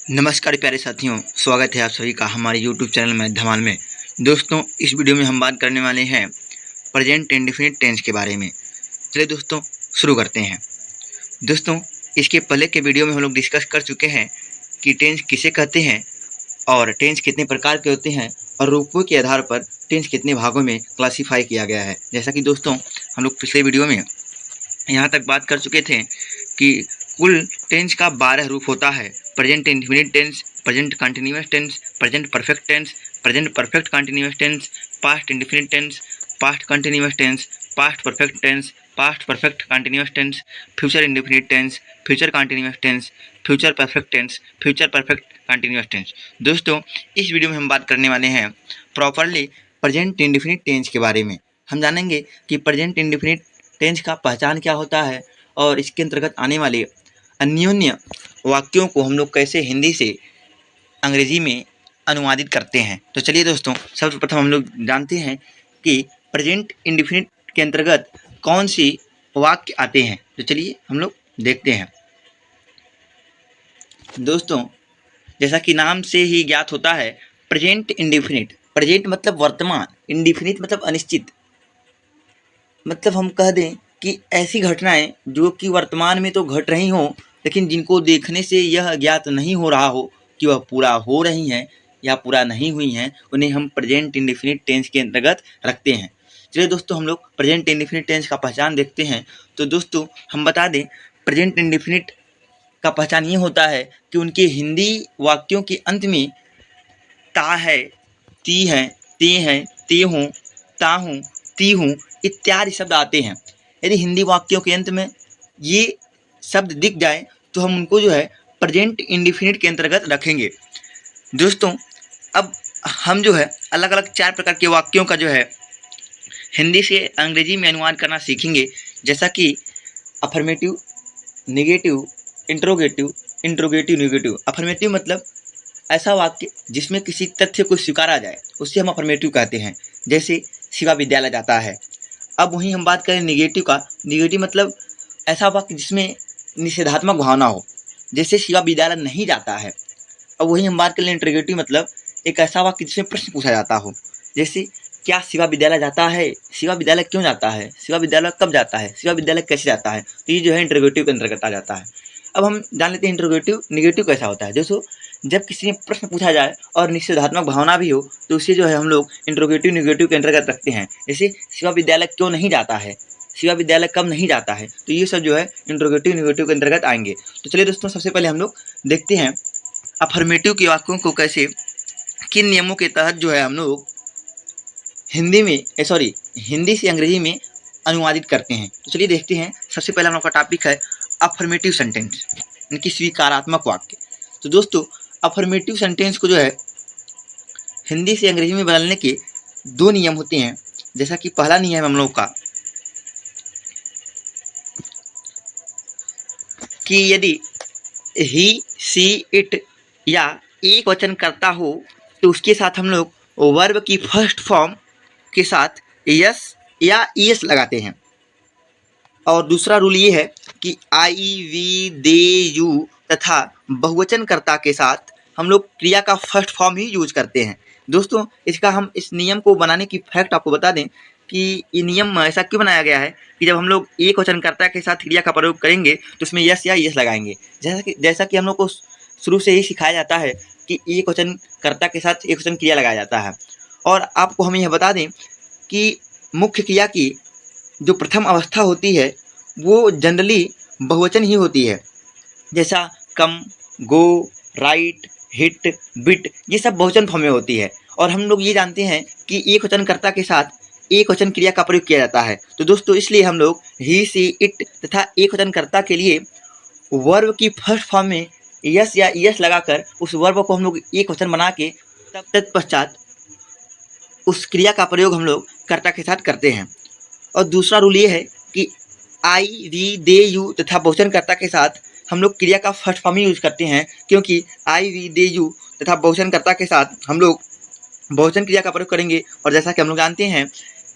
नमस्कार प्यारे साथियों, स्वागत है आप सभी का हमारे YouTube चैनल में धमाल में। दोस्तों, इस वीडियो में हम बात करने वाले हैं प्रेजेंट इंडेफिनिट टेंस के बारे में। चलिए दोस्तों शुरू करते हैं। दोस्तों, इसके पहले के वीडियो में हम लोग डिस्कस कर चुके हैं कि टेंस किसे कहते हैं और टेंस कितने प्रकार के होते हैं और रूपों के आधार पर टेंस कितने भागों में क्लासीफाई किया गया है। जैसा कि दोस्तों हम लोग पिछले वीडियो में यहाँ तक बात कर चुके थे कि कुल टेंस का 12 रूप होता है। Present indefinite tense, present continuous tense, present perfect tense, present perfect continuous tense, past indefinite tense, past continuous tense, past perfect tense, past perfect continuous tense, future indefinite tense, future continuous tense, future perfect tense, future perfect continuous tense. दोस्तों, इस video में हम बात करने वाले हैं properly present indefinite tense के बारे में। हम जानेंगे कि प्रेजेंट इंडेफिनिट टेंस का पहचान क्या होता है और इसके अंतर्गत आने वाले अन्योन्य वाक्यों को हम लोग कैसे हिंदी से अंग्रेजी में अनुवादित करते हैं। तो चलिए दोस्तों, सर्वप्रथम हम लोग जानते हैं कि प्रेजेंट इंडेफिनिट के अंतर्गत कौन सी वाक्य आते हैं। तो चलिए हम लोग देखते हैं। दोस्तों, जैसा कि नाम से ही ज्ञात होता है, प्रेजेंट इंडेफिनिट, प्रेजेंट मतलब वर्तमान, इंडेफिनिट मतलब अनिश्चित। मतलब हम कह दें कि ऐसी घटनाएं जो कि वर्तमान में तो घट रही हों, लेकिन जिनको देखने से यह ज्ञात नहीं हो रहा हो कि वह पूरा हो रही हैं या पूरा नहीं हुई हैं, उन्हें हम प्रेजेंट इंडेफिनिट टेंस के अंतर्गत रखते हैं। चलिए दोस्तों, हम लोग प्रेजेंट इंडेफिनिट टेंस का पहचान देखते हैं। तो दोस्तों हम बता दें, प्रेजेंट इंडेफिनिट का पहचान ये होता है कि उनके हिंदी वाक्यों के अंत में ता है, ती है, ते हैं, ते हूँ, ता हूँ, ती हूँ इत्यादि शब्द आते हैं। यदि हिंदी वाक्यों के अंत में ये शब्द दिख जाए तो हम उनको जो है प्रेजेंट इंडेफिनिट के अंतर्गत रखेंगे। दोस्तों, अब हम जो है अलग अलग 4 प्रकार के वाक्यों का जो है हिंदी से अंग्रेजी में अनुवाद करना सीखेंगे। जैसा कि affirmative, negative, interrogative, interrogative negative. Affirmative मतलब ऐसा वाक्य जिसमें किसी तथ्य को स्वीकारा जाए, उससे हम अफर्मेटिव कहते हैं। जैसे शिवा विद्यालय जाता है। अब वहीं हम बात करें निगेटिव का। निगेटिव मतलब ऐसा वाक्य जिसमें निषेधात्मक भावना हो, जैसे शिवा विद्यालय नहीं जाता है। अब वहीं हम बात कर लें इंटरोगेटिव मतलब एक ऐसा वाक्य जिसमें प्रश्न पूछा जाता हो, जैसे क्या शिवा विद्यालय जाता है, शिवा विद्यालय क्यों जाता है, शिवा विद्यालय कब जाता है, शिवा विद्यालय कैसे जाता है। तो ये जो है इंटरोगेटिव के अंतर्गत आ जाता है। अब हम जान लेते हैं इंटरोगेटिव निगेटिव कैसा होता है। जैसे जब किसी ने प्रश्न पूछा जाए और निषेधात्मक भावना भी हो, तो उसे जो है हम लोग इंटरोगेटिव निगेटिव के अंतर्गत रखते हैं। जैसे शिवा विद्यालय क्यों नहीं जाता है, शिवा विद्यालय कब नहीं जाता है। तो ये सब जो है इंटरोगेटिव निगेटिव के अंतर्गत आएंगे। तो चलिए दोस्तों, सबसे पहले हम लोग देखते हैं अफर्मेटिव के वाक्यों को कैसे, किन नियमों के तहत जो है हम लोग हिंदी से अंग्रेजी में अनुवादित करते हैं। तो चलिए देखते हैं। सबसे पहला हम लोग का टॉपिक है अफर्मेटिव सेंटेंस, इनकी स्वीकारात्मक वाक्य। तो दोस्तों, अफर्मेटिव सेंटेंस को जो है हिंदी से अंग्रेजी में बदलने के 2 नियम होते हैं। जैसा कि पहला नियम हम लोग का कि यदि ही, सी, इट या एक वचन करता हो तो उसके साथ हम लोग वर्ब की फर्स्ट फॉर्म के साथ यस या ईएस लगाते हैं। और दूसरा रूल ये है कि आई, वी, दे, यू तथा बहुवचनकर्ता के साथ हम लोग क्रिया का फर्स्ट फॉर्म ही यूज करते हैं। दोस्तों, इसका हम इस नियम को बनाने की फैक्ट आपको बता दें कि ये नियम ऐसा क्यों बनाया गया है कि जब हम लोग एक वचनकर्ता के साथ क्रिया का प्रयोग करेंगे तो उसमें यस या यस लगाएंगे। जैसा कि हम लोग को शुरू से ही सिखाया जाता है कि एक वचनकर्ता के साथ एक वचन क्रिया लगाया जाता है। और आपको हम यह बता दें कि मुख्य क्रिया की जो प्रथम अवस्था होती है वो जनरली बहुवचन ही होती है। जैसा कम, गो, राइट, हिट, बिट, ये सब बहुवचन फॉर्म में होती है। और हम लोग ये जानते हैं कि एक वचनकर्ता के साथ एक वचन क्रिया का प्रयोग किया जाता है। तो दोस्तों, इसलिए हम लोग ही, सी, इट तथा एक वचनकर्ता के लिए वर्ब की फर्स्ट फॉर्म में यस या यस लगाकर उस वर्ब को हम लोग एक वचन बना के तत्पश्चात उस क्रिया का प्रयोग हम लोग कर्ता के साथ करते हैं। और दूसरा रूल ये है कि आई, वी, दे, यू तथा बहुवचनकर्ता के साथ हम लोग क्रिया का फर्स्ट फॉर्म ही यूज करते हैं, क्योंकि आई, वी, दे, यू तथा बहुवचनकर्ता के साथ हम लोग बहुवचन क्रिया का प्रयोग करेंगे। और जैसा कि हम लोग जानते हैं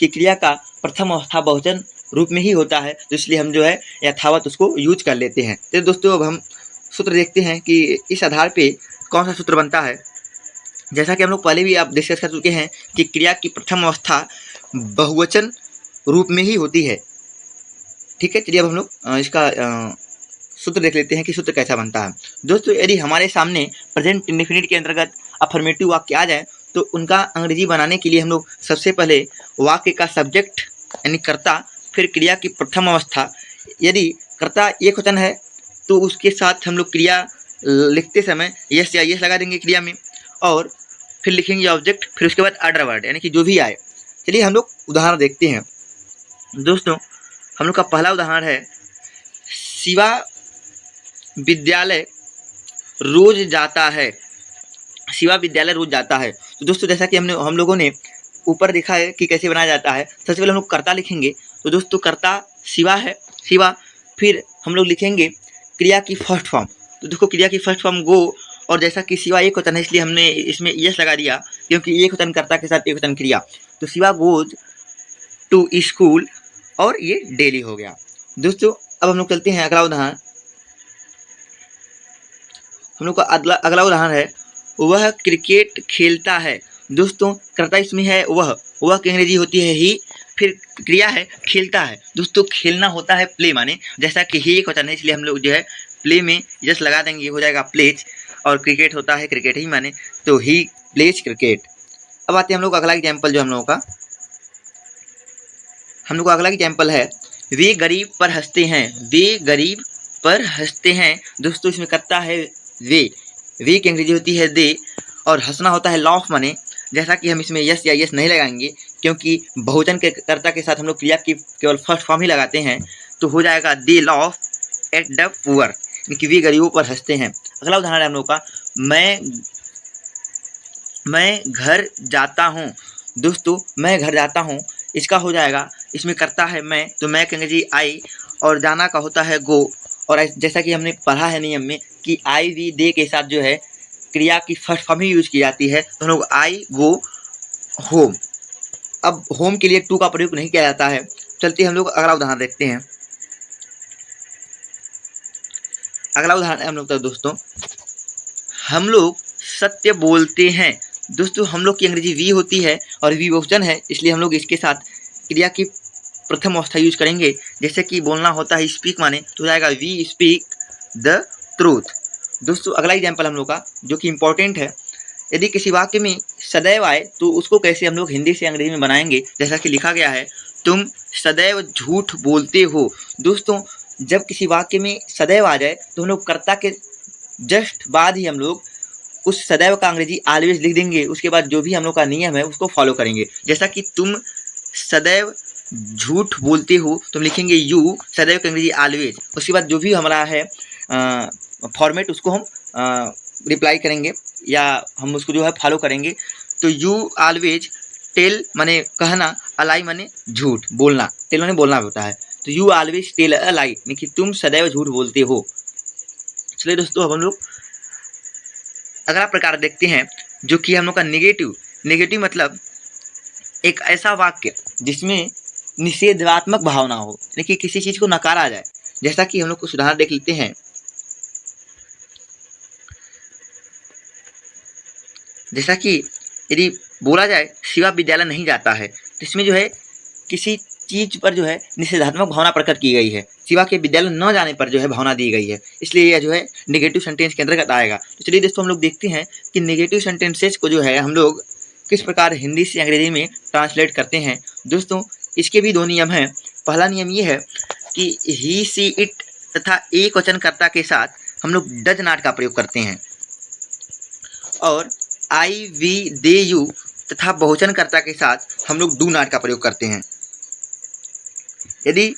कि क्रिया का प्रथम अवस्था बहुवचन रूप में ही होता है, तो इसलिए हम जो है यथावत उसको यूज कर लेते हैं। तो दोस्तों, अब हम सूत्र देखते हैं कि इस आधार पे कौन सा सूत्र बनता है? जैसा कि हम लोग पहले भी आप डिस्कस कर चुके हैं कि क्रिया की प्रथम अवस्था बहुवचन रूप में ही होती है। ठीक है, चलिए अब हम लोग इसका सूत्र देख लेते हैं कि सूत्र कैसा बनता है। दोस्तों, यदि हमारे सामने प्रेजेंट इंडेफिनिट के अंतर्गत अफर्मेटिव वाक्य आ जाए तो उनका अंग्रेजी बनाने के लिए हम लोग सबसे पहले वाक्य का सब्जेक्ट यानी कर्ता, फिर क्रिया की प्रथम अवस्था। यदि कर्ता एक वचन है तो उसके साथ हम लोग क्रिया लिखते समय यस या यस लगा देंगे क्रिया में, और फिर लिखेंगे ऑब्जेक्ट, फिर उसके बाद अदर वर्ड यानी कि जो भी आए। चलिए हम लोग उदाहरण देखते हैं। दोस्तों, हम लोग का पहला उदाहरण है, शिवा विद्यालय रोज जाता है। शिवा विद्यालय रोज जाता है। तो दोस्तों, जैसा कि हम लोगों ने ऊपर देखा है कि कैसे बनाया जाता है। सबसे पहले हम लोग कर्ता लिखेंगे। तो दोस्तों, कर्ता शिवा है, शिवा। फिर हम लोग लिखेंगे क्रिया की फर्स्ट फॉर्म। तो देखो, क्रिया की फर्स्ट फॉर्म गो, और जैसा कि शिवा एक वचन है इसलिए हमने इसमें यस लगा दिया, क्योंकि एक वचन कर्ता के साथ एक वचन क्रिया। तो शिवा गोज टू स्कूल, और ये डेली हो गया। दोस्तों, अब हम लोग चलते हैं अगला उदाहरण। हम लोग का अगला उदाहरण है, वह क्रिकेट खेलता है। दोस्तों, कर्ता इसमें है वह की अंग्रेजी होती है ही, फिर क्रिया है खेलता है। दोस्तों, खेलना होता है प्ले माने, जैसा कि ही एक वचन है इसलिए हम लोग जो है प्ले में जस्ट लगा देंगे, हो जाएगा प्लेज, और क्रिकेट होता है क्रिकेट ही माने, तो ही प्लेज क्रिकेट। अब आते हैं हम लोग अगला एग्जाम्पल। जो हम लोग का अगला एग्जाम्पल है, वे गरीब पर हंसते हैं। वे गरीब पर हंसते हैं। दोस्तों, इसमें कर्ता है वे की अंग्रेजी होती है दे, और हंसना होता है लॉफ माने, जैसा कि हम इसमें यस या यस नहीं लगाएंगे क्योंकि बहुवचन के कर्ता के साथ हम लोग क्रिया की केवल फर्स्ट फॉर्म ही लगाते हैं। तो हो जाएगा दे लॉफ एट द पुअर, यानी कि वे गरीबों पर हंसते हैं। अगला उदाहरण है हम लोग का, मैं घर जाता हूँ। दोस्तों, मैं घर जाता हूँ, इसका हो जाएगा, इसमें करता है मैं, तो मैं की अंग्रेजी आई, और जाना का होता है गो। और जैसा कि हमने पढ़ा है नियम में कि आई वी दे के साथ जो है क्रिया की फर्स्ट फॉर्म ही यूज की जाती है। तो हम लोग आई गो होम। अब होम के लिए टू का प्रयोग नहीं किया जाता है। चलते हम लोग अगला उदाहरण देखते हैं। अगला उदाहरण है हम लोग का, दोस्तों, हम लोग सत्य बोलते हैं। दोस्तों, हम लोग की अंग्रेजी वी होती है और वी बहुवचन है, इसलिए हम लोग इसके साथ क्रिया की प्रथम अवस्था यूज करेंगे। जैसे कि बोलना होता है स्पीक माने, तो जाएगा वी स्पीक द ट्रूथ। दोस्तों, अगला एग्जाम्पल हम लोग का जो कि इम्पोर्टेंट है, यदि किसी वाक्य में सदैव आए तो उसको कैसे हम लोग हिंदी से अंग्रेजी में बनाएंगे। जैसा कि लिखा गया है, तुम सदैव झूठ बोलते हो। दोस्तों, जब किसी वाक्य में सदैव आ जाए तो हम लोग कर्ता के जस्ट बाद ही हम लोग उस सदैव का अंग्रेजी ऑलवेज लिख देंगे। उसके बाद जो भी हम लोग का नियम है उसको फॉलो करेंगे। जैसा कि तुम सदैव झूठ बोलते हो, तुम लिखेंगे यू, सदैव का अंग्रेजी ऑलवेज। उसके बाद जो भी हमारा है फॉर्मेट उसको हम रिप्लाई करेंगे या हम उसको जो है फॉलो करेंगे। तो यू ऑलवेज टेल माने कहना, अलाई माने झूठ बोलना, टेल माने बोलना होता है। तो यू ऑलवेज टेल अ लाई, यानी कि तुम सदैव झूठ बोलते हो। चलिए दोस्तों, अब हम लोग अगला प्रकार देखते हैं जो कि हम लोग का नेगेटिव मतलब एक ऐसा वाक्य जिसमें निषेधात्मक भावना हो, यानी कि किसी चीज को नकारा जाए। जैसा कि हम लोग कुछ उदाहरण देख लेते हैं। जैसा कि यदि बोला जाए शिवा विद्यालय नहीं जाता है, तो इसमें जो है किसी चीज पर जो है निषेधात्मक भावना प्रकट की गई है। शिवा के विद्यालय न जाने पर जो है भावना दी गई है, इसलिए यह जो है नेगेटिव सेंटेंस के अंतर्गत आएगा। तो चलिए दोस्तों, हम लोग देखते हैं कि नेगेटिव सेंटेंसेस को जो है हम लोग किस प्रकार हिंदी से अंग्रेजी में ट्रांसलेट करते हैं। दोस्तों, इसके भी दो नियम हैं। पहला नियम ये है कि ही सी इट तथा एक वचनकर्ता के साथ हम लोग डज नॉट का प्रयोग करते हैं, और आई वी दे यू तथा बहुवचनकर्ता के साथ हम लोग डू नॉट का प्रयोग करते हैं। यदि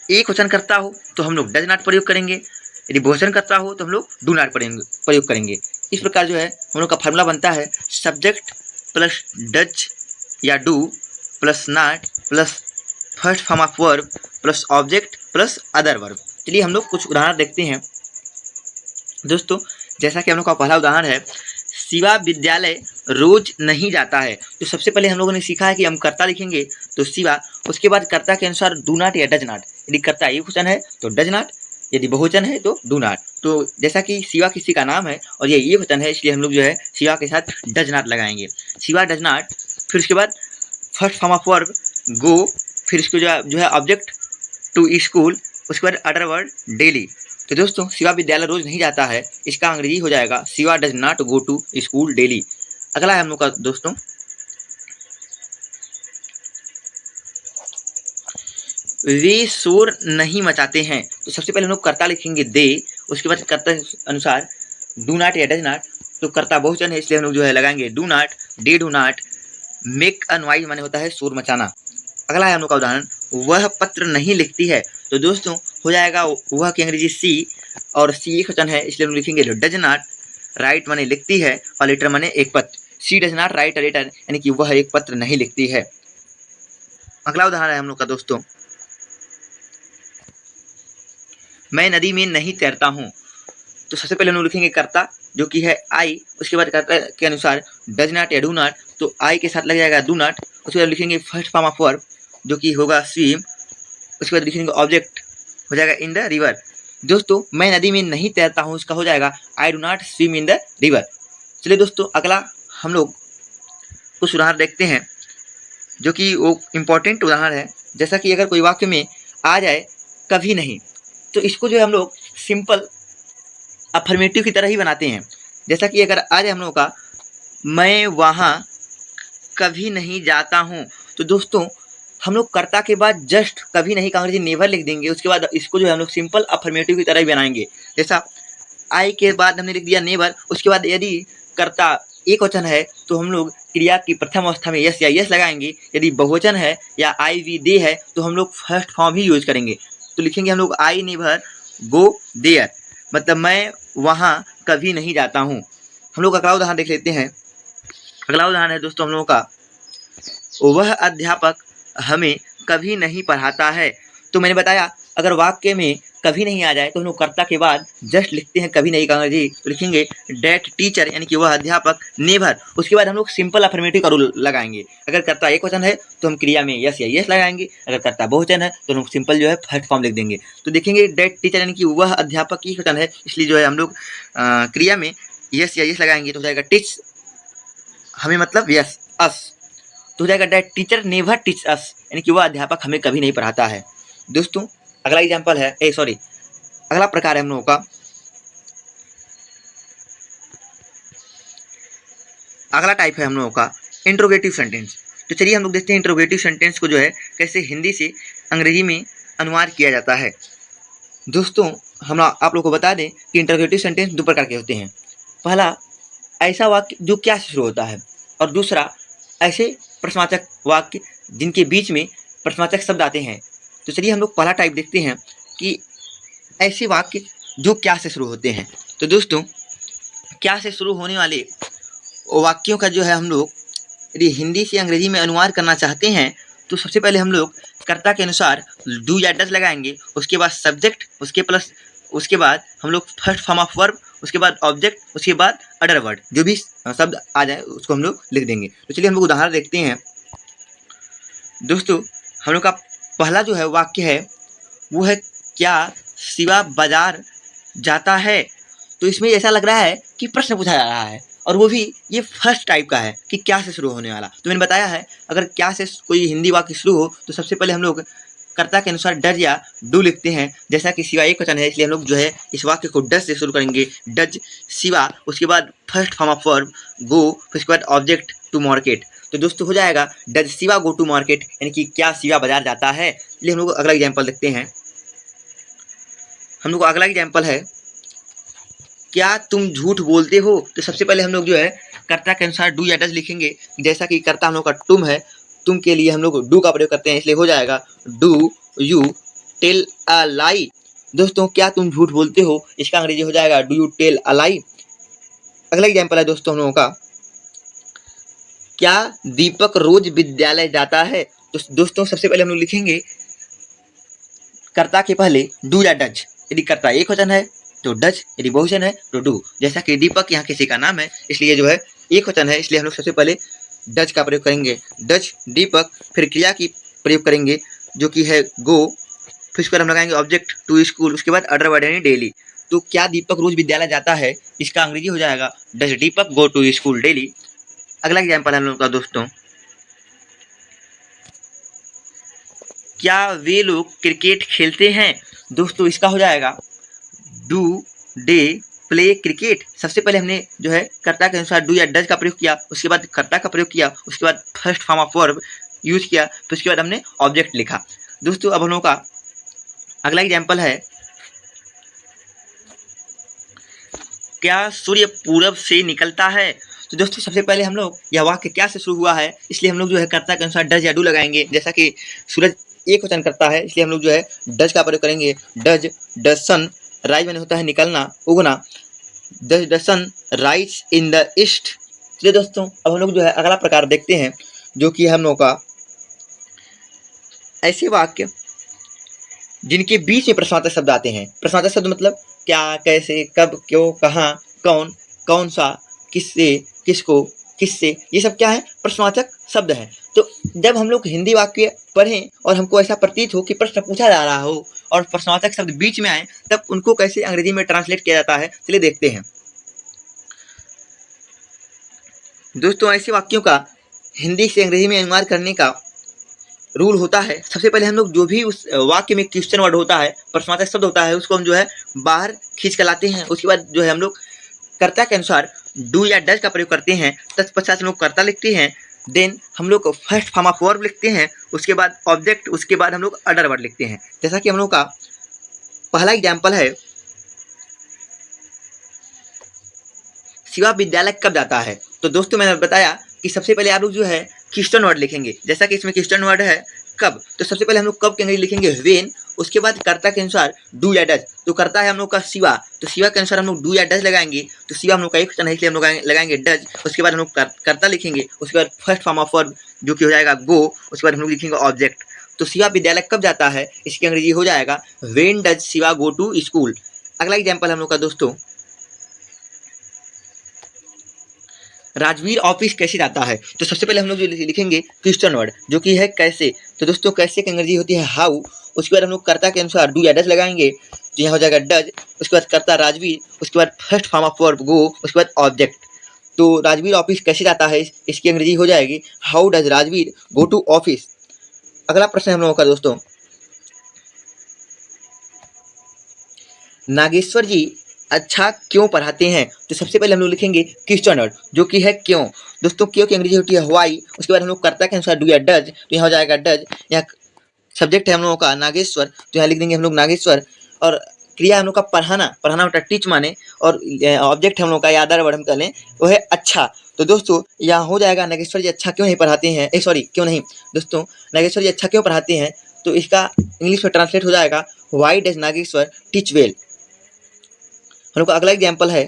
एक वचन करता हो तो हम लोग डज नॉट प्रयोग करेंगे, यदि बहुवचन करता हो तो हम लोग डू नॉट प्रयोग करेंगे। इस प्रकार जो है हम लोग का फार्मूला बनता है, सब्जेक्ट प्लस डज या do plus not plus first form of verb plus object plus other verb. चलिए हम लोग कुछ उदाहरण देखते हैं। दोस्तों, जैसा कि हम लोग का पहला उदाहरण है, शिवा विद्यालय रोज नहीं जाता है। तो सबसे पहले हम लोगों ने सीखा है कि हम कर्ता लिखेंगे तो शिवा, उसके बाद कर्ता के अनुसार डू नॉट या डज नॉट। यदि कर्ता एक वचन है तो डज नॉट, यदि बहुवचन है तो डू नॉट। तो जैसा कि शिवा किसी का नाम है और ये वचन है, इसलिए हम लोग जो है शिवा के साथ डज नॉट लगाएंगे। शिवा डज नॉट, फिर उसके बाद फर्स्ट फॉर्म ऑफ वर्ब गो, फिर इसको जो है ऑब्जेक्ट टू स्कूल, उसके बाद अदर वर्ड डेली। तो दोस्तों शिवा विद्यालय रोज नहीं जाता है, इसका अंग्रेजी हो जाएगा Shiva does not go to school daily. अगला है हम लोग का दोस्तों, वे शोर नहीं मचाते हैं। तो सबसे पहले हम लोग कर्ता लिखेंगे दे, उसके बाद कर्ता अनुसार डू नॉट या डज नॉट, तो कर्ता बहुवचन है इसलिए हम लोग जो है लगाएंगे do not, day do not, make a noise माने होता है शोर मचाना। अगला है हम लोग का उदाहरण, वह पत्र नहीं लिखती है। तो दोस्तों हो जाएगा वह की अंग्रेजी सी, और सी एक वचन है इसलिए हम लिखेंगे डज नॉट राइट माने लिखती है, और लेटर माने एक पत्र। She does not write a letter, यानी कि वह एक पत्र नहीं लिखती है। अगला उदाहरण है हम लोग का दोस्तों, मैं नदी में नहीं तैरता हूँ। तो सबसे पहले हम लोग लिखेंगे कर्ता जो कि है आई, उसके बाद कर्ता के अनुसार डज नॉट या डू नॉट, तो आई के साथ लग जाएगा डू नॉट, उसके बाद लिखेंगे फर्स्ट फॉर्म ऑफ वर्ब जो कि होगा स्विम, उसके बाद लिखेंगे ऑब्जेक्ट हो जाएगा इन द रिवर। दोस्तों मैं नदी में नहीं तैरता हूँ, इसका हो जाएगा I do not swim in the river. चलिए दोस्तों अगला हम लोग कुछ उदाहरण देखते हैं जो कि वो इम्पोर्टेंट उदाहरण है। जैसा कि अगर कोई वाक्य में आ जाए कभी नहीं, तो इसको जो है हम लोग सिंपल अफर्मेटिव की तरह ही बनाते हैं। जैसा कि अगर आ जाए हम लोग का मैं वहाँ कभी नहीं जाता हूँ, तो दोस्तों हम लोग कर्ता के बाद जस्ट कभी नहीं का अंग्रेजी नेवर लिख देंगे, उसके बाद इसको जो है हम लोग सिंपल अफर्मेटिव की तरह ही बनाएंगे। जैसा आई के बाद हमने लिख दिया नेवर, उसके बाद यदि कर्ता एक वचन है तो हम लोग क्रिया की प्रथम अवस्था में यस या यस लगाएंगे, यदि बहुवचन है या आई वी दे है तो हम लोग फर्स्ट फॉर्म ही यूज करेंगे। तो लिखेंगे हम लोग आई नेवर गो देयर, मतलब मैं वहाँ कभी नहीं जाता हूँ। हम लोग अगला उदाहरण देख लेते हैं। अगला उदाहरण है दोस्तों हम लोगों का, वह अध्यापक हमें कभी नहीं पढ़ाता है। तो मैंने बताया अगर वाक्य में कभी नहीं आ जाए तो हम लोग कर्ता के बाद जस्ट लिखते हैं कभी नहीं का अंग्रेजी, तो लिखेंगे डेट टीचर यानी कि वह अध्यापक, नेवर, उसके बाद हम लोग सिंपल अफर्मेटिव का रूल लगाएंगे। अगर कर्ता एक वचन है तो हम क्रिया में यस या यस लगाएंगे, अगर कर्ता बहुवचन है तो हम सिंपल जो है फर्स्ट फॉर्म लिख देंगे। तो देखेंगे डेट टीचर यानी कि वह अध्यापक एक वचन है, इसलिए जो है हम लोग क्रिया में यस या यस लगाएंगे, तो हो जाएगा टीच हमें मतलब यस अस, तो हो जाएगा that teacher never teach us, यानी कि वह अध्यापक हमें कभी नहीं पढ़ाता है। दोस्तों अगला एग्जाम्पल है अगला प्रकार है हम लोगों का, अगला टाइप है हम लोगों का इंट्रोगेटिव सेंटेंस। तो चलिए हम लोग देखते हैं इंट्रोगेटिव सेंटेंस को जो है कैसे हिंदी से अंग्रेजी में अनुवाद किया जाता है। दोस्तों हम आप लोग को बता दें कि इंट्रोगेटिव सेंटेंस दो प्रकार के होते हैं। पहला ऐसा वाक्य जो क्या से शुरू होता है, और दूसरा ऐसे प्रश्नवाचक वाक्य जिनके बीच में प्रश्नवाचक शब्द आते हैं। तो चलिए हम लोग पहला टाइप देखते हैं कि ऐसे वाक्य जो क्या से शुरू होते हैं। तो दोस्तों क्या से शुरू होने वाले वाक्यों का जो है हम लोग यदि हिंदी से अंग्रेजी में अनुवाद करना चाहते हैं तो सबसे पहले हम लोग कर्ता के अनुसार डू या डज लगाएंगे, उसके बाद सब्जेक्ट, उसके बाद हम लोग फर्स्ट फॉर्म ऑफ वर्ब, उसके बाद ऑब्जेक्ट, उसके बाद अदर वर्ड, जो भी शब्द आ जाए उसको हम लोग लिख देंगे। तो चलिए हम लोग उदाहरण देखते हैं। दोस्तों हम लोग का पहला जो है वाक्य है वो है क्या शिवा बाजार जाता है। तो इसमें ऐसा लग रहा है कि प्रश्न पूछा जा रहा है, और वो भी ये फर्स्ट टाइप का है कि क्या से शुरू होने वाला। तो मैंने बताया है अगर क्या से कोई हिंदी वाक्य शुरू हो तो सबसे पहले हम लोग कर्ता के अनुसार डज या डू लिखते हैं। जैसा कि शिवा एक वचन है इसलिए हम लोग जो है इस वाक्य को डज से शुरू करेंगे, डज शिवा, उसके बाद फर्स्ट फॉर्म ऑफ वर्ब गो, फिर उसके बाद ऑब्जेक्ट टू मार्केट। तो दोस्तों हो जाएगा does Shiva go to market, यानी कि क्या शिवा बाजार जाता है। इसलिए हम लोग अगला एग्जाम्पल देखते हैं। हम लोग अगला एग्जाम्पल है क्या तुम झूठ बोलते हो। तो सबसे पहले हम लोग जो है कर्ता के अनुसार डू या डज लिखेंगे। जैसा कि कर्ता हम लोग का तुम है, तुम के लिए हम लोग डू का प्रयोग करते हैं, इसलिए हो जाएगा डू यू टेल अ लाई। दोस्तों क्या तुम झूठ बोलते हो, इसका अंग्रेजी हो जाएगा डू यू टेल अ लाई। अगला एग्जाम्पल है दोस्तों हम लोगों का क्या दीपक रोज विद्यालय जाता है। तो दोस्तों सबसे पहले हम लोग लिखेंगे कर्ता के पहले डू या डज, यदि कर्ता एक वचन है तो डज, यदि बहुवचन है तो डू। जैसा कि दीपक यहाँ किसी का नाम है इसलिए जो है एक वचन है, इसलिए हम लोग सबसे पहले डज का प्रयोग करेंगे, डज दीपक, फिर क्रिया की प्रयोग करेंगे जो कि है गो, फिर उसके बाद हम लगाएंगे ऑब्जेक्ट टू स्कूल, उसके बाद अदर वर्ड यानी डेली। तो क्या दीपक रोज विद्यालय जाता है, इसका अंग्रेजी हो जाएगा does Deepak go to school daily. अगला एग्जाम्पल है हम लोग का दोस्तों, क्या वे लोग क्रिकेट खेलते हैं। दोस्तों इसका हो जाएगा डू दे प्ले क्रिकेट। सबसे पहले हमने जो है कर्ता के अनुसार डू या डज का प्रयोग किया, उसके बाद कर्ता का प्रयोग किया, उसके बाद first form of verb use किया, फिर उसके बाद हमने ऑब्जेक्ट लिखा। दोस्तों अब हम लोगों का अगला एग्जाम्पल है, क्या सूर्य पूरब से निकलता है। तो दोस्तों सबसे पहले हम लोग यह वाक्य क्या से शुरू हुआ है, इसलिए हम लोग जो है कर्ता के अनुसार डज या डू लगाएंगे। जैसा कि सूरज एक वचन करता है, इसलिए हम लोग जो है डज का प्रयोग करेंगे। डज सन राइज मैंने होता है निकलना, उगना। The sun rise in the east. चलिए दोस्तों अब हम लोग जो है अगला प्रकार देखते हैं, जो कि हम लोग का ऐसे वाक्य जिनके बीच में प्रश्नार्थक शब्द आते हैं। प्रश्नार्थक शब्द मतलब क्या, कैसे, कब, क्यों, कहाँ, कौन, कौन सा, किससे, किसको, किससे, ये सब क्या है, प्रश्नवाचक शब्द हैं। तो जब हम लोग हिंदी वाक्य पढ़ें और हमको ऐसा प्रतीत हो कि प्रश्न पूछा जा रहा हो और प्रश्नवाचक शब्द बीच में आए, तब उनको कैसे अंग्रेजी में ट्रांसलेट किया जाता है, चलिए देखते हैं। दोस्तों ऐसे वाक्यों का हिंदी से अंग्रेजी में अनुवाद करने का रूल होता है। सबसे पहले हम लोग जो भी उस वाक्य में क्वेश्चन वर्ड होता है, प्रश्नार्थक शब्द होता है, उसको हम जो है बाहर खींच कर लाते हैं। उसके बाद जो है हम लोग कर्ता के अनुसार डू या डज का प्रयोग करते हैं। तत्पश्चात हम लोग कर्ता लिखते हैं, देन हम लोग फर्स्ट फॉर्म ऑफ वर्ब लिखते हैं, उसके बाद ऑब्जेक्ट, उसके बाद हम लोग अदर वर्ड लिखते हैं। जैसा कि हम लोग का पहला एग्जाम्पल है, शिवा विद्यालय कब जाता है। तो दोस्तों मैंने बताया कि सबसे पहले आप लोग जो है क्वेश्चन वर्ड लिखेंगे। जैसा कि इसमें क्वेश्चन वर्ड है कब, तो सबसे पहले हम लोग कब के अंग्रेजी लिखेंगे व्हेन। उसके बाद कर्ता के अनुसार डू या डज, तो कर्ता है हम लोग का शिवा, तो शिवा के अनुसार हम लोग डू या डज लगाएंगे। तो शिवा हम लोग का एक क्वेश्चन है, इसलिए हम लोग लगाएंगे डज। उसके बाद हम लोग कर्ता लिखेंगे, उसके बाद फर्स्ट फॉर्म ऑफ वर्ब जो कि हो जाएगा गो, उसके बाद हम लोग लिखेंगे ऑब्जेक्ट। तो शिवा विद्यालय कब जाता है, इसकी अंग्रेजी हो जाएगा when does Shiva go to school. अगला एग्जाम्पल हम लोग का दोस्तों, राजवीर ऑफिस कैसे जाता है। तो सबसे पहले हम लोग जो लिखेंगे क्वेश्चन वर्ड जो कि है कैसे। तो दोस्तों कैसे की अंग्रेजी होती है हाउ। उसके बाद हम लोग कर्ता के अनुसार डू या डज लगाएंगे, तो यहाँ हो जाएगा डज। उसके बाद कर्ता राजवीर, उसके बाद फर्स्ट फॉर्म ऑफ वर्ब गो, उसके बाद ऑब्जेक्ट। तो राजवीर ऑफिस कैसे जाता है, इसकी अंग्रेजी हो जाएगी how does Rajveer go to office. अगला प्रश्न हम लोगों का दोस्तों, नागेश्वर जी अच्छा क्यों पढ़ाते हैं। तो सबसे पहले हम लोग लिखेंगे क्वेश्चन वर्ड जो कि है क्यों। दोस्तों क्यों की अंग्रेजी होती है व्हाई। उसके बाद हम लोग कर्ता के अनुसार डू या डज, तो यहाँ हो जाएगा डज। यहाँ सब्जेक्ट है हम लोगों का नागेश्वर, तो यहाँ लिख देंगे हम लोग नागेश्वर। और क्रिया हम लोग का पढ़ाना, पढ़ाना होता है टीच माने, और ऑब्जेक्ट हम लोग का यादर वर्ड हम कह लें वो है अच्छा। तो दोस्तों यहाँ हो जाएगा नागेश्वर जी अच्छा क्यों नहीं पढ़ाते हैं, सॉरी क्यों नहीं, दोस्तों नागेश्वर जी अच्छा क्यों पढ़ाते हैं। तो इसका इंग्लिश में ट्रांसलेट हो जाएगा why does Nageshwar teach well. हम लोग का अगला एग्जाम्पल है,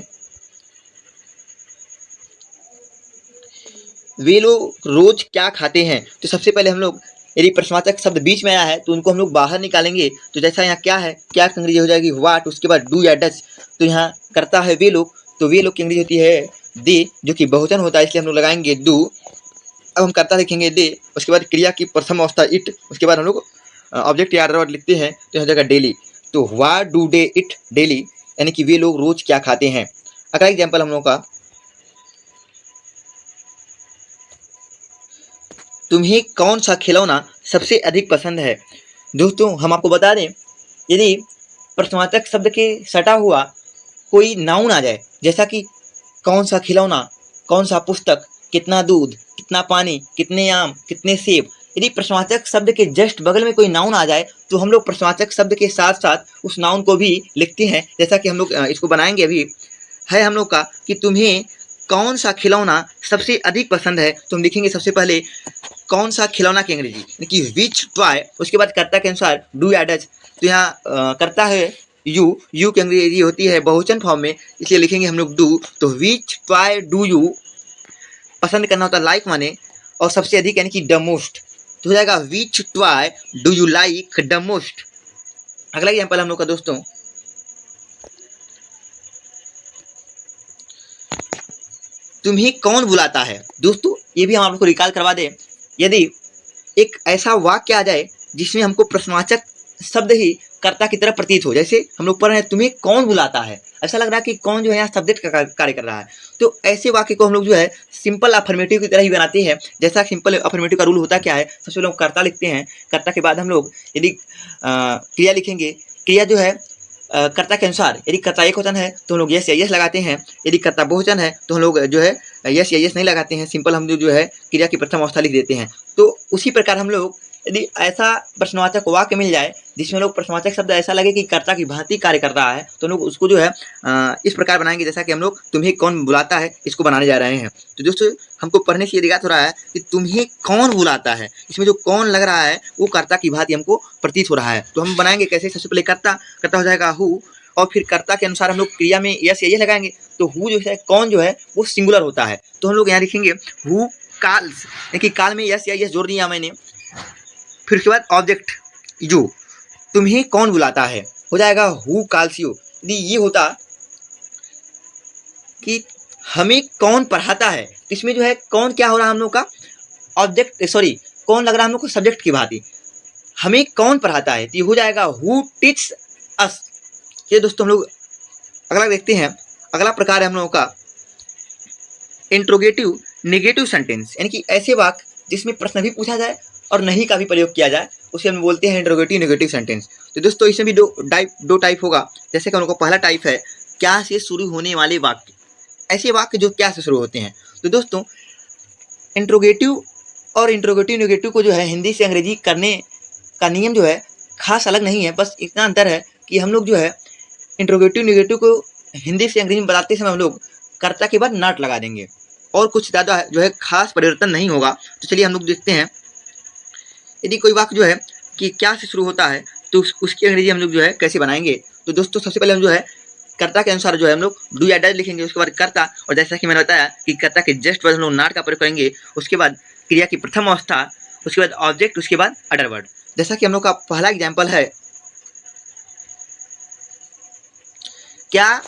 वे लोग रोज क्या खाते हैं। तो सबसे पहले हम लोग यदि प्रश्नवाचक शब्द बीच में आया है तो उनको हम लोग बाहर निकालेंगे। तो जैसा यहाँ क्या है, क्या की अंग्रेजी हो जाएगी व्हाट, उसके बाद डू या डज। तो यहाँ करता है वे लोग, तो वे लोग की अंग्रेजी होती है दे, जो कि बहुवचन होता है, इसलिए हम लोग लगाएंगे डू। अब हम करता लिखेंगे दे, उसके बाद क्रिया की प्रथम अवस्था इट, उसके बाद हम लोग ऑब्जेक्ट या वर्ड लिखते हैं, तो यहाँ जगह डेली। तो what do they it daily, यानी कि वे लोग रोज क्या खाते हैं। अगला एग्जाम्पल हम लोग का, तुम्हें कौन सा खिलौना सबसे अधिक पसंद है। दोस्तों हम आपको बता दें, यदि प्रश्नवाचक शब्द के सटा हुआ कोई नाउन आ जाए, जैसा कि कौन सा खिलौना, कौन सा पुस्तक, कितना दूध, कितना पानी, कितने आम, कितने सेब, यदि प्रश्नवाचक शब्द के जस्ट बगल में कोई नाउन आ जाए तो हम लोग प्रश्नवाचक शब्द के साथ साथ उस नाउन को भी लिखते हैं। जैसा कि हम लोग इसको बनाएंगे अभी, है हम लोग का कि तुम्हें कौन सा खिलौना सबसे अधिक पसंद है। तो हम लिखेंगे सबसे पहले कौन सा खिलौना की अंग्रेजी, यानी कि विच टॉय। उसके बाद कर्ता के अनुसार डू या डज, तो यहाँ करता है यू, यू की अंग्रेजी होती है बहुवचन फॉर्म में, इसलिए लिखेंगे हम लोग डू। तो विच टॉय डू यू, पसंद करना होता है लाइक माने, और सबसे अधिक यानी कि द मोस्ट, तो हो जाएगा which toy do you like the most. अगला एग्जाम्पल हम लोग का दोस्तों, तुम्हें कौन बुलाता है। दोस्तों ये भी हम आपको रिकॉल करवा दें, यदि एक ऐसा वाक्य आ जाए जिसमें हमको प्रश्नवाचक शब्द ही कर्ता की तरह प्रतीत हो। जैसे हम लोग पढ़ रहे हैं तुम्हें कौन बुलाता है, ऐसा लग रहा है कि कौन जो है यहाँ सब्जेक्ट का कार्य कर रहा है। तो ऐसे वाक्य को हम लोग जो है सिंपल अफर्मेटिव की तरह ही बनाते हैं। जैसा सिंपल अफर्मेटिव का रूल होता क्या है, सबसे पहले हम कर्ता लिखते हैं, कर्ता के बाद हम लोग यदि क्रिया लिखेंगे, क्रिया जो है कर्ता के अनुसार, यदि कर्ता एक वचन है तो हम लोग यस या यस लगाते हैं, यदि कर्ता बहुवचन है तो हम लोग जो है यस या यस नहीं लगाते हैं, सिंपल हम जो है क्रिया की प्रथम अवस्था लिख देते हैं। तो उसी प्रकार हम लोग यदि ऐसा प्रश्नवाचक वाक्य मिल जाए जिसमें लोग प्रश्नवाचक शब्द ऐसा लगे कि कर्ता की भांति कार्य कर रहा है, तो लोग उसको जो है इस प्रकार बनाएंगे जैसा कि हम लोग तुम्हें कौन बुलाता है इसको बनाने जा रहे हैं। तो दोस्तों हमको पढ़ने से ये ज्ञात हो रहा है कि तुम्हें कौन बुलाता है, इसमें जो कौन लग रहा है वो कर्ता की भांति हमको प्रतीत हो रहा है। तो हम बनाएंगे कैसे, सबसे पहले कर्ता हो जाएगा हु, और फिर कर्ता के अनुसार हम लोग क्रिया में यस या यस लगाएंगे। तो हु जो है कौन जो है वो सिंगुलर होता है, तो हम लोग यहाँ लिखेंगे हु काल्स, देखिए काल में यस या यस जोड़ दिया मैंने। फिर उसके बाद ऑब्जेक्ट जो तुम्हें कौन बुलाता है हो जाएगा हु कॉल्स यू। यदि ये होता कि हमें कौन पढ़ाता है, तो इसमें जो है कौन क्या हो रहा है हम लोग का ऑब्जेक्ट, सॉरी कौन लग रहा है हम लोग को सब्जेक्ट की भांति। हमें कौन पढ़ाता है तो ये हो जाएगा हु टीच अस। ये दोस्तों हम लोग अगला देखते हैं। अगला प्रकार है हम लोगों का इंट्रोगेटिव नेगेटिव सेंटेंस, यानी कि ऐसे वाक्य जिसमें प्रश्न भी पूछा जाए और नहीं का भी प्रयोग किया जाए, उसे हम बोलते हैं इंट्रोगेटिव नेगेटिव सेंटेंस। तो दोस्तों इसमें भी दो टाइप होगा। जैसे कि हम लोग का पहला टाइप है क्या से शुरू होने वाले वाक्य, ऐसे वाक्य जो क्या से शुरू होते हैं। तो दोस्तों इंट्रोगेटिव और इंट्रोगेटिव नेगेटिव को जो है हिंदी से अंग्रेजी करने का नियम जो है खास अलग नहीं है, बस इतना अंतर है कि हम लोग जो है इंट्रोगेटिव नेगेटिव को हिंदी से अंग्रेजी में बताते समय हम लोग कर्ता के बाद नॉट लगा देंगे, और कुछ ज़्यादा जो है खास परिवर्तन नहीं होगा। तो चलिए हम लोग देखते हैं। यदि कोई वाक्य जो है कि क्या से शुरू होता है तो उसकी अंग्रेजी हम लोग जो है कैसे बनाएंगे। तो दोस्तों सबसे पहले हम जो है कर्ता के अनुसार जो है हम लोग डू या डज लिखेंगे, उसके बाद कर्ता, और जैसा कि मैंने बताया कि कर्ता के जस्ट बाद हम लोग नॉट का प्रयोग करेंगे, उसके बाद क्रिया की प्रथम अवस्था, उसके बाद ऑब्जेक्ट, उसके बाद अदर वर्ड। जैसा कि हम लोग का पहला एग्जाम्पल है, क्या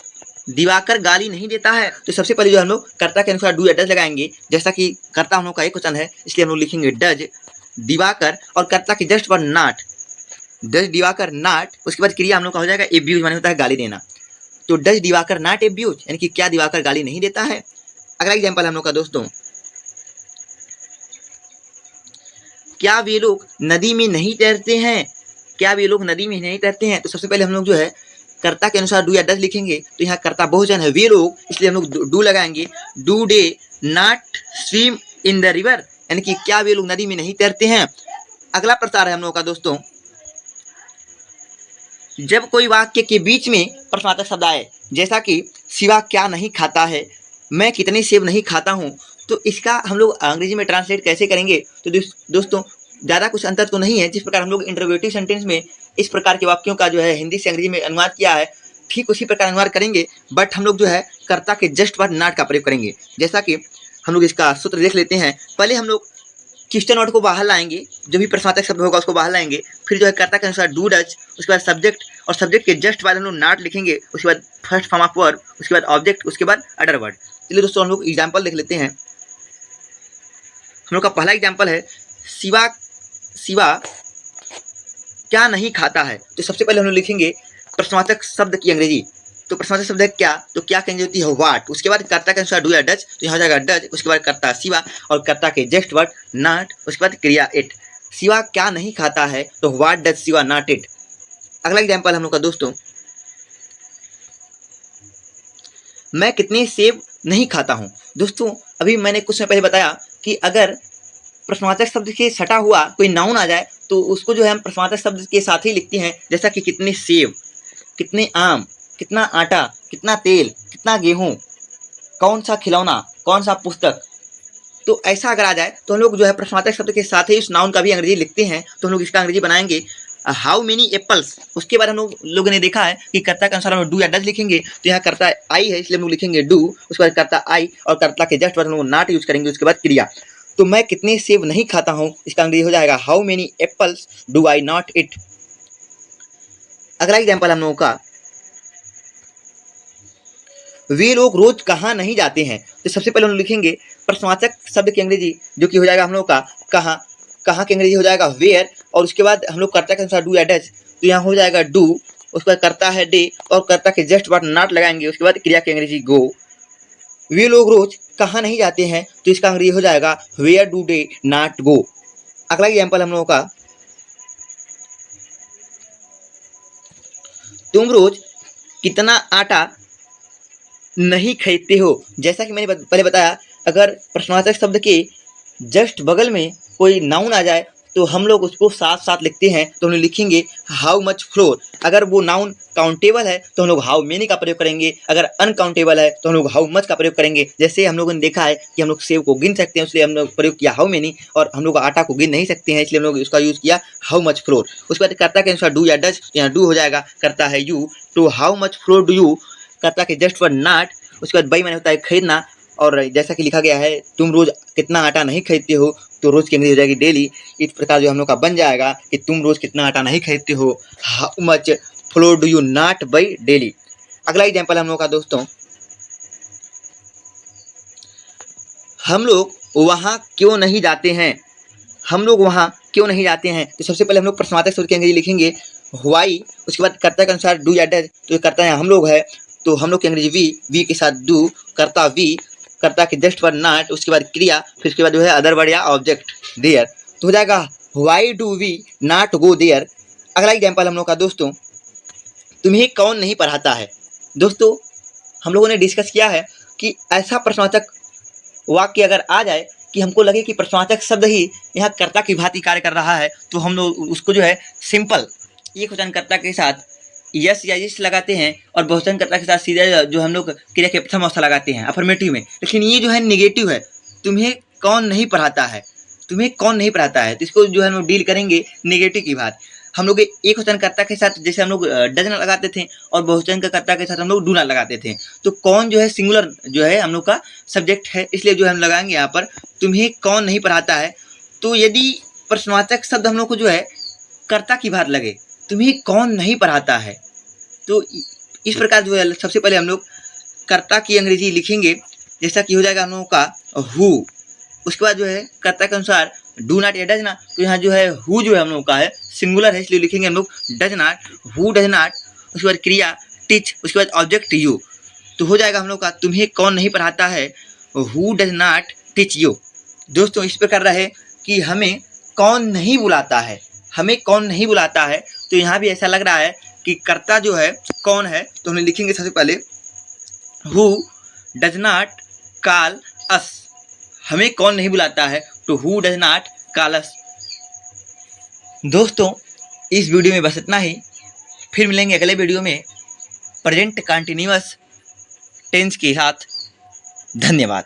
दिवाकर गाली नहीं देता है। तो सबसे पहले जो हम लोग कर्ता के अनुसार डू या डज लगाएंगे। जैसा कि कर्ता हम लोग का एक वचन है इसलिए हम लोग लिखेंगे डज दिवाकर, और कर्ता की जस्ट पर नॉट, डज दिवाकर नॉट, उसके बाद क्रिया हम लोग का हो जाएगा एब्यूज, माने होता है गाली देना। तो डज दिवाकर नॉट एब्यूज, यानी कि क्या दिवाकर गाली नहीं देता है। अगला एग्जाम्पल हम लोग का दोस्तों, क्या वे लोग नदी में नहीं तैरते हैं, क्या वे लोग नदी में नहीं तैरते हैं। तो सबसे पहले हम लोग जो है कर्ता के अनुसार डू या डज लिखेंगे। तो यहाँ कर्ता बहुवचन है वे लोग, इसलिए हम लोग डू लगाएंगे। Do they not swim in the river, यानी कि क्या वे लोग नदी में नहीं तैरते हैं। अगला प्रकार है हम लोग का दोस्तों, जब कोई वाक्य के बीच में प्रश्नार्थक शब्द आए, जैसा कि शिवा क्या नहीं खाता है, मैं कितने सेब नहीं खाता हूँ, तो इसका हम लोग अंग्रेजी में ट्रांसलेट कैसे करेंगे। तो दोस्तों ज़्यादा कुछ अंतर तो नहीं है। जिस प्रकार हम लोग इंट्रोगेटिव सेंटेंस में इस प्रकार के वाक्यों का जो है हिंदी से अंग्रेजी में अनुवाद किया है, ठीक उसी प्रकार अनुवाद करेंगे, बट हम लोग जो है कर्ता के जस्ट बाद नॉट का प्रयोग करेंगे। जैसा कि हम लोग इसका सूत्र देख लेते हैं। पहले हम लोग क्वेश्चन वर्ड को बाहर लाएंगे, जो भी प्रश्नार्थक शब्द होगा उसको बाहर लाएंगे, फिर जो है कर्ता के अनुसार डू डज, उसके बाद सब्जेक्ट, और सब्जेक्ट के जस्ट बाद हम लोग नॉट लिखेंगे, उसके बाद फर्स्ट फॉर्म ऑफ वर्ब, उसके बाद ऑब्जेक्ट, उसके बाद अदर वर्ड। चलिए दोस्तों हम लोग एग्जाम्पल देख लेते हैं। हम लोग का पहला एग्जाम्पल है शिवा क्या नहीं खाता है। तो सबसे पहले हम लोग लिखेंगे प्रश्नवाचक शब्द की अंग्रेजी। तो प्रश्नवाचक शब्द है क्या, तो क्या की अंग्रेजी होती है व्हाट, उसके बाद कर्ता के अनुसार डू या डज, तो यहाँ हो जाएगा डज, उसके बाद कर्ता शिवा, और कर्ता के जस्ट वर्ड नॉट, उसके बाद क्रिया इट। शिवा क्या नहीं खाता है, तो what does Shiva not it. अगला एग्जाम्पल हम लोग का दोस्तों, मैं कितने सेब नहीं खाता हूँ। दोस्तों अभी मैंने कुछ समय पहले बताया कि अगर प्रश्नवाचक शब्द के सटा हुआ कोई नाउन आ जाए तो उसको जो है हम प्रश्नवाचक शब्द के साथ ही लिखते हैं। जैसा कि कितने सेब, कितने आम, कितना आटा, कितना तेल, कितना गेहूं, कौन सा खिलौना, कौन सा पुस्तक। तो ऐसा अगर आ जाए तो हम लोग जो है प्रश्नवाचक शब्द के साथ ही उस नाउन का भी अंग्रेजी लिखते हैं। तो हम लोग इसका अंग्रेजी बनाएंगे हाउ मेनी एप्पल्स। उसके बाद हम लोगों ने देखा है कि कर्ता के अनुसार हम डू या डज लिखेंगे। तो यहाँ कर्ता आई है इसलिए हम लोग लिखेंगे डू, उसके बाद कर्ता आई, और कर्ता के जस्ट बाद हम लोग नॉट यूज करेंगे, उसके बाद क्रिया। तो मैं कितने सेब नहीं खाता हूँ, इसका अंग्रेजी हो जाएगा how many apples do I not it. अगला एग्जाम्पल हम लोगों का, वे लोग रोज कहाँ नहीं जाते हैं। तो सबसे पहले हम लोग लिखेंगे प्रश्नवाचक शब्द की अंग्रेजी, जो कि हो जाएगा हम लोग का कहाँ, कहाँ की अंग्रेजी हो जाएगा वेयर, और उसके बाद हम लोग कर्ता के अनुसार डू या डज। तो यहाँ हो जाएगा डू, उसके बाद करता है डे और करता के जस्ट बाद नॉट लगाएंगे, उसके बाद क्रिया की अंग्रेजी गो। वे लोग रोज कहाँ नहीं जाते हैं, तो इसका अंग्रेजी हो जाएगा where do they not go. अगला एग्जाम्पल हम लोगों का, तुम रोज कितना आटा नहीं खरीदते हो। जैसा कि मैंने पहले बताया, अगर प्रश्नवाचक शब्द के जस्ट बगल में कोई नाउन आ जाए तो हम लोग उसको साथ साथ लिखते हैं, तो हम लोग लिखेंगे हाउ मच फ्लोर। अगर वो नाउन काउंटेबल है तो हम लोग हाउ मेनी का प्रयोग करेंगे, अगर अनकाउंटेबल है तो हम लोग हाउ मच का प्रयोग करेंगे। जैसे हम लोगों ने देखा है कि हम लोग सेब को गिन सकते हैं, इसलिए हम लोग प्रयोग किया हाउ मेनी, और हम लोग आटा को गिन नहीं सकते हैं, इसलिए हम लोग उसका यूज किया हाउ मच फ्लोर। उसके बाद करता के अनुसार डू या डज, यहाँ डू हो जाएगा, करता है you, to how much flour do you, करता के जस्ट वर्ड नॉट, उसके बाद बाई माने होता है खरीदना, और जैसा कि लिखा गया है तुम रोज कितना आटा नहीं खरीदते हो, तो रोज की अंग्रेजी हो जाएगी डेली। इस प्रकार जो हम लोग का बन जाएगा कि तुम रोज कितना आटा नहीं खरीदते हो, how much flour do you not by daily. अगला एग्जाम्पल हम लोग का दोस्तों, हम लोग वहाँ क्यों नहीं जाते हैं। हम लोग वहाँ क्यों नहीं जाते हैं, तो सबसे पहले हम लोग प्रश्नवाचक शब्द की अंग्रेजी लिखेंगे व्हाई, उसके बाद कर्ता के अनुसार डू या डज, तो करता है हम लोग है तो हम लोग की अंग्रेजी वी के साथ डू, करता वी, करता के जस्ट वर्ड नॉट, उसके बाद क्रिया, फिर उसके बाद जो है अदर वर्ड या ऑब्जेक्ट देयर, तो हो जाएगा why do we not go there. अगला एग्जाम्पल हम लोग का दोस्तों, तुम्हें कौन नहीं पढ़ाता है। दोस्तों हम लोगों ने डिस्कस किया है कि ऐसा प्रश्नवाचक वाक्य अगर आ जाए कि हमको लगे कि प्रश्नवाचक शब्द ही यहाँ कर्ता की भांति कार्य कर रहा है, तो हम लोग उसको जो है सिंपल एक वचन कर्ता के साथ यस या इस लगाते हैं, और बहुवचन कर्ता के साथ सीधा जो हम लोग क्रिया के प्रथम अवस्था लगाते हैं अफर्मेटिव में। लेकिन ये जो है निगेटिव है, तुम्हें कौन नहीं पढ़ाता है, तुम्हें कौन नहीं पढ़ाता है, तो इसको जो है हम लोग डील करेंगे निगेटिव की बात। हम लोग एक वचन कर्ता के साथ जैसे हम लोग डज नॉट लगाते थे, और बहुवचन का कर्ता के साथ हम लोग डू नॉट लगाते थे, तो कौन जो है सिंगुलर जो है हम लोग का सब्जेक्ट है, इसलिए जो हम लगाएंगे यहाँ पर तुम्हें कौन नहीं पढ़ाता है। तो यदि प्रश्नवाचक शब्द हम लोग को जो है कर्ता की बात लगे, तुम्हें कौन नहीं पढ़ाता है, तो इस प्रकार जो है सबसे पहले हम लोग कर्ता की अंग्रेजी लिखेंगे, जैसा कि हो जाएगा हम लोगों का हु। उसके बाद जो है कर्ता के अनुसार डू नॉट या डज नॉट, तो यहाँ जो है हु जो है हम लोग का है सिंगुलर है, इसलिए लिखेंगे हम लोग does not, who does not, उसके बाद क्रिया टीच, उसके बाद ऑब्जेक्ट यू, तो हो जाएगा हम लोग का तुम्हें कौन नहीं पढ़ाता है, who does not teach you. दोस्तों इस प्रकार रहे कि हमें कौन नहीं बुलाता है, हमें कौन नहीं बुलाता है, तो यहाँ भी ऐसा लग रहा है कि कर्ता जो है कौन है, तो हम लिखेंगे सबसे पहले हु डज नॉट कॉल अस, हमें कौन नहीं बुलाता है, तो हु डज नॉट कॉल अस। दोस्तों इस वीडियो में बस इतना ही, फिर मिलेंगे अगले वीडियो में प्रेजेंट कंटिन्यूअस टेंस के साथ। धन्यवाद।